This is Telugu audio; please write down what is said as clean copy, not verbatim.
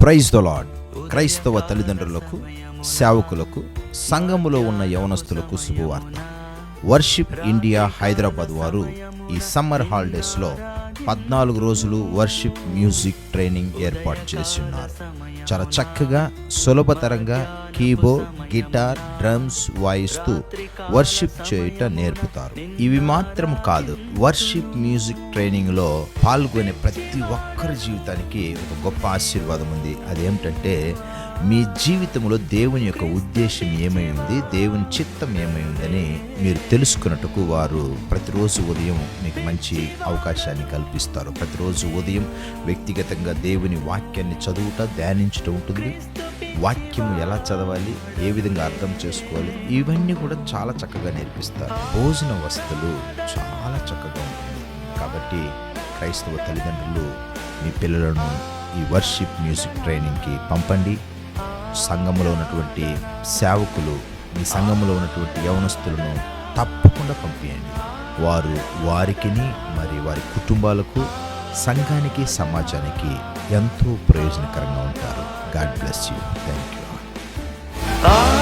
Praise the lord. క్రైస్తవ తల్లిదండ్రులకు, సేవకులకు, సంఘములో ఉన్న యవనస్తులకు శుభవార్త. వర్షిప్ ఇండియా హైదరాబాద్ వారు ఈ సమ్మర్ హాలిడేస్లో 14 రోజులు వర్షిప్ మ్యూజిక్ ట్రైనింగ్ ఏర్పాటు చేసి ఉన్నారు. చాలా చక్కగా, సులభతరంగా కీబోర్డ్, గిటార్, డ్రమ్స్ వాయిస్తూ వర్షిప్ చేయుట నేర్పుతారు. ఇవి మాత్రం కాదు, వర్షిప్ మ్యూజిక్ ట్రైనింగ్లో పాల్గొనే ప్రతి ఒక్కరి జీవితానికి ఒక గొప్ప ఆశీర్వాదం ఉంది. అదేమిటంటే, మీ జీవితంలో దేవుని యొక్క ఉద్దేశం ఏమై ఉంది, దేవుని చిత్తం ఏమై ఉందని మీరు తెలుసుకున్నట్టుకు వారు ప్రతిరోజు ఉదయం మీకు మంచి అవకాశాన్ని కల్పిస్తారు. ప్రతిరోజు ఉదయం వ్యక్తిగతంగా దేవుని వాక్యాన్ని చదువుట, ధ్యానించడం ఉంటుంది. వాక్యం ఎలా చదవాలి, ఏ విధంగా అర్థం చేసుకోవాలి, ఇవన్నీ కూడా చాలా చక్కగా నేర్పిస్తారు. భోజన వసతులు చాలా చక్కగా ఉంటుంది. కాబట్టి క్రైస్తవ తల్లిదండ్రులు మీ పిల్లలను ఈ వర్షిప్ మ్యూజిక్ ట్రైనింగ్కి పంపండి. సంఘములో ఉన్నటువంటి సేవకులు, మీ సంఘములో ఉన్నటువంటి యవనస్తులను తప్పకుండా పంపించండి. వారు వారికిని మరి వారి కుటుంబాలకు, సంఘానికి, సమాజానికి ఎంతో ప్రయోజనకరంగా ఉంటారు. God bless you. Thank you.